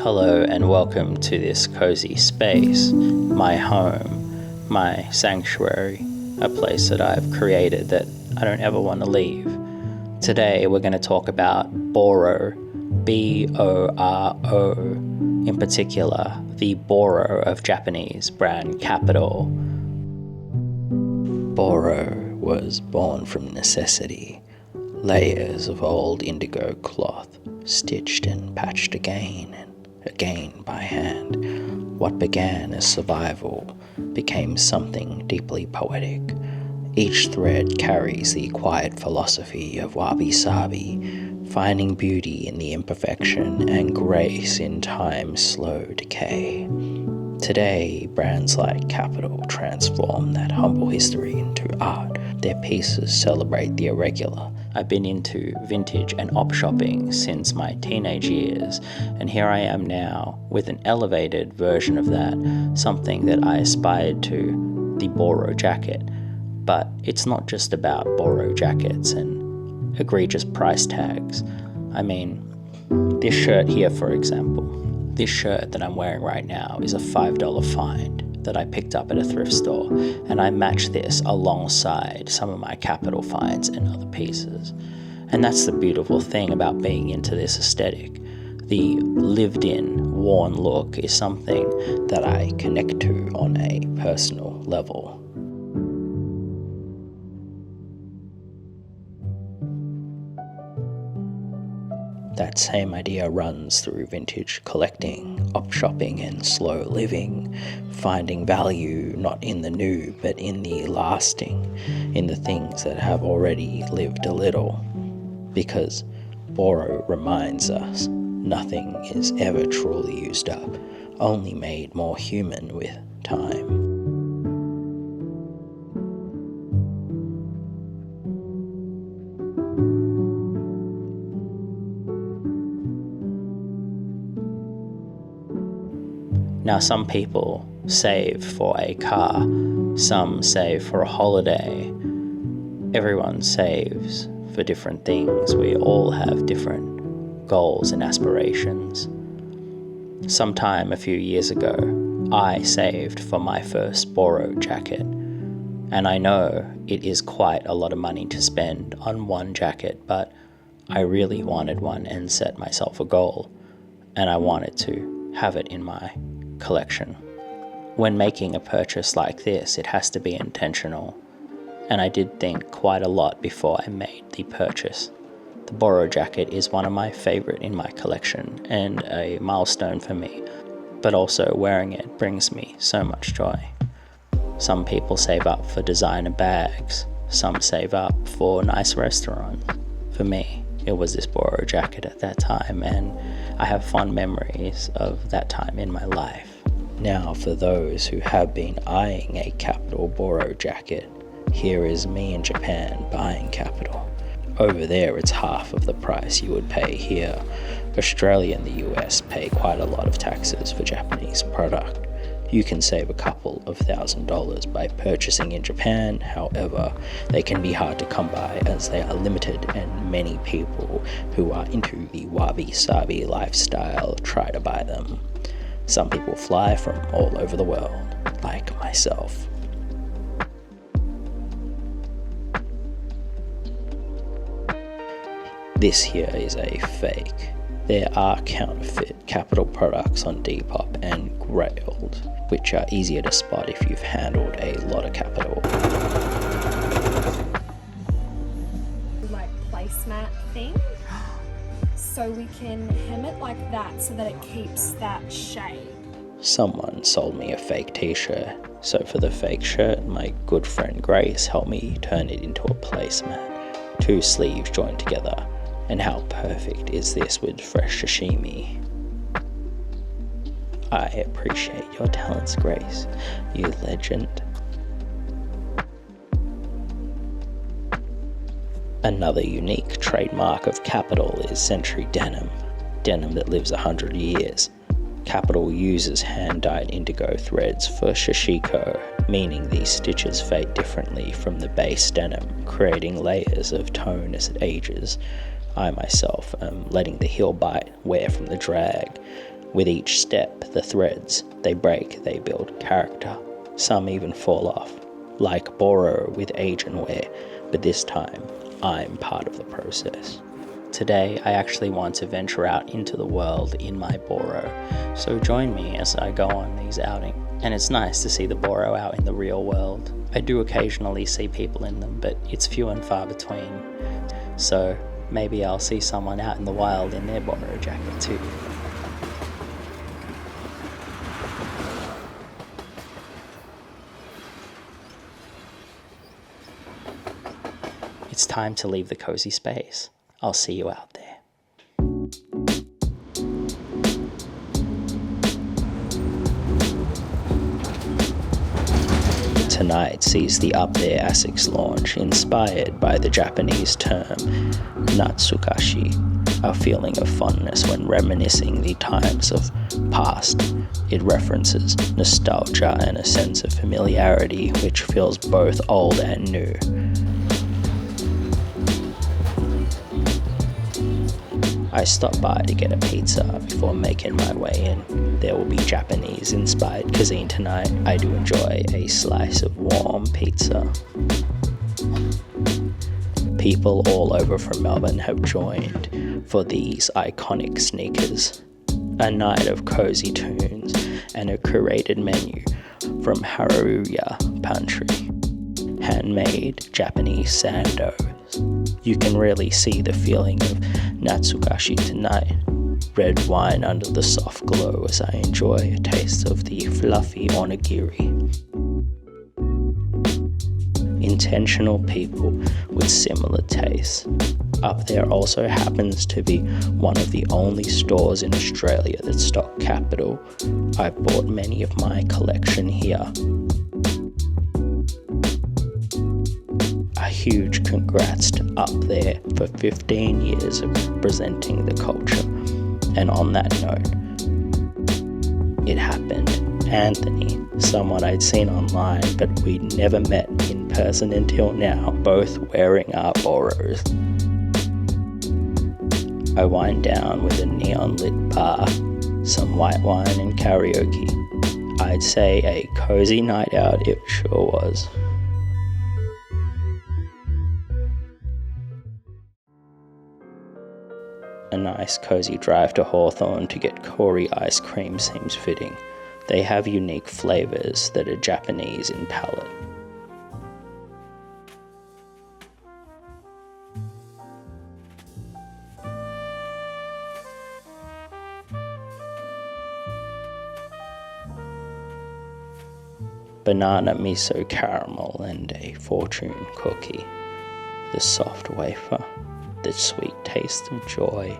Hello and welcome to this cozy space, my home, my sanctuary, a place that I've created that I don't ever want to leave. Today we're going to talk about Boro, B-O-R-O, in particular the Boro of Japanese brand Kapital. Boro was born from necessity, layers of old indigo cloth, stitched and patched again and again by hand. What began as survival became something deeply poetic. Each thread carries the quiet philosophy of wabi-sabi, finding beauty in the imperfection and grace in time's slow decay. Today, brands like Kapital transform that humble history into art. Their pieces celebrate the irregular. I've been into vintage and op shopping since my teenage years, and here I am now with an elevated version of that, something that I aspired to, the Boro jacket. But it's not just about Boro jackets and egregious price tags. I mean, this shirt here, for example. This shirt that I'm wearing right now is a $5 find that I picked up at a thrift store, and I match this alongside some of my Kapital finds and other pieces. And that's the beautiful thing about being into this aesthetic. The lived-in, worn look is something that I connect to on a personal level. That same idea runs through vintage collecting, op shopping and slow living, finding value not in the new but in the lasting, in the things that have already lived a little. Because Boro reminds us nothing is ever truly used up, only made more human with time. Now, some people save for a car, some save for a holiday. Everyone saves for different things. We all have different goals and aspirations. Sometime a few years ago, I saved for my first Boro jacket. And I know it is quite a lot of money to spend on one jacket, but I really wanted one and set myself a goal. And I wanted to have it in my collection. When making a purchase like this, it has to be intentional, and I did think quite a lot before I made the purchase. The Boro jacket is one of my favorite in my collection and a milestone for me, but also wearing it brings me so much joy. Some people save up for designer bags, some save up for nice restaurants. For me, it was this Boro jacket at that time, and I have fond memories of that time in my life. Now, for those who have been eyeing a Kapital Boro jacket, here is me in Japan buying Kapital. Over there, it's half of the price you would pay here. Australia and the US pay quite a lot of taxes for Japanese product. You can save a couple of $1,000s by purchasing in Japan. However, they can be hard to come by as they are limited, and many people who are into the wabi-sabi lifestyle try to buy them. Some people fly from all over the world, like myself. This here is a fake. There are counterfeit Kapital products on Depop and Grailed, which are easier to spot if you've handled a lot of Kapital. Like placemat thing, so we can hem it like that so that it keeps that shape. Someone sold me a fake t-shirt, so for the fake shirt, my good friend Grace helped me turn it into a placemat. 2 sleeves joined together. And how perfect is this with fresh sashimi? I appreciate your talents, Grace, you legend. Another unique trademark of Kapital is Century Denim, denim that lives 100 years. Kapital uses hand-dyed indigo threads for shishiko, meaning these stitches fade differently from the base denim, creating layers of tone as it ages. I myself am letting the heel bite wear from the drag. With each step, the threads, they break, they build character. Some even fall off, like Boro with age and wear, but this time, I'm part of the process. Today, I actually want to venture out into the world in my Boro, so join me as I go on these outings. And it's nice to see the Boro out in the real world. I do occasionally see people in them, but it's few and far between. So maybe I'll see someone out in the wild in their Boro jacket too. It's time to leave the cozy space. I'll see you out there. Tonight sees the Up There Asics launch, inspired by the Japanese term Natsukashii, a feeling of fondness when reminiscing the times of past. It references nostalgia and a sense of familiarity which feels both old and new. I stopped by to get a pizza before making my way in. There will be Japanese-inspired cuisine tonight. I do enjoy a slice of warm pizza. People all over from Melbourne have joined for these iconic sneakers. A night of cozy tunes and a curated menu from Haruya Pantry. Handmade Japanese Sando. You can really see the feeling of Natsukashii tonight. Red wine under the soft glow as I enjoy a taste of the fluffy onigiri. Intentional people with similar tastes. Up There also happens to be one of the only stores in Australia that stock Kapital. I bought many of my collection here. A huge congrats to Up There for 15 years of representing the culture. And on that note, it happened. Anthony, someone I'd seen online but we'd never met in person until now, both wearing our Boros. I wind down with a neon lit bar, some white wine and karaoke. I'd say a cozy night out it sure was. A nice cozy drive to Hawthorn to get Kori Ice Cream seems fitting. They have unique flavours that are Japanese in palate. Banana miso caramel and a fortune cookie. The soft wafer. The sweet taste of joy.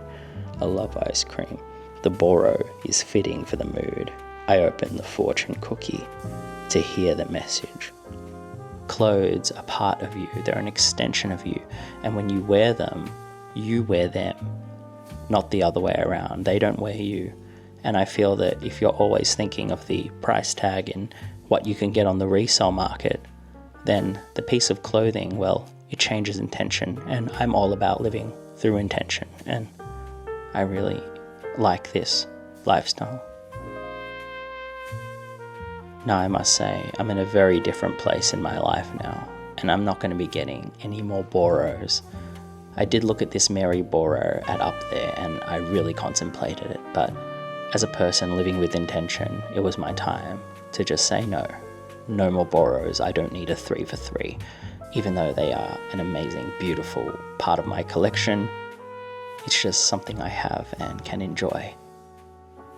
I love ice cream. The Boro is fitting for the mood. I open the fortune cookie to hear the message. Clothes are part of you. They're an extension of you. And when you wear them, you wear them. Not the other way around. They don't wear you. And I feel that if you're always thinking of the price tag and what you can get on the resale market, then the piece of clothing, well, it changes intention, and I'm all about living through intention, and I really like this lifestyle. Now I must say, I'm in a very different place in my life now, and I'm not going to be getting any more Boros. I did look at this Mary Boro at Up There, and I really contemplated it, but as a person living with intention, it was my time to just say no. No more Boros. I don't need a 3 for 3. Even though they are an amazing, beautiful part of my collection, it's just something I have and can enjoy.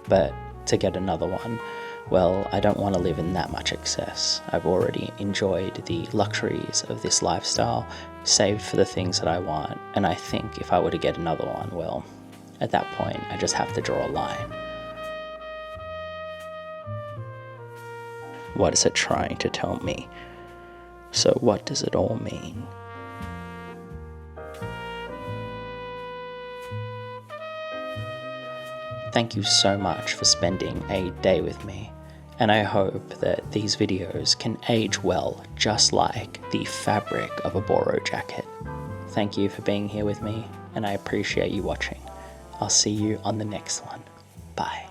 But to get another one, well, I don't want to live in that much excess. I've already enjoyed the luxuries of this lifestyle, saved for the things that I want, and I think if I were to get another one, well, at that point, I just have to draw a line. What is it trying to tell me? So what does it all mean? Thank you so much for spending a day with me, and I hope that these videos can age well, just like the fabric of a Boro jacket. Thank you for being here with me, and I appreciate you watching. I'll see you on the next one. Bye.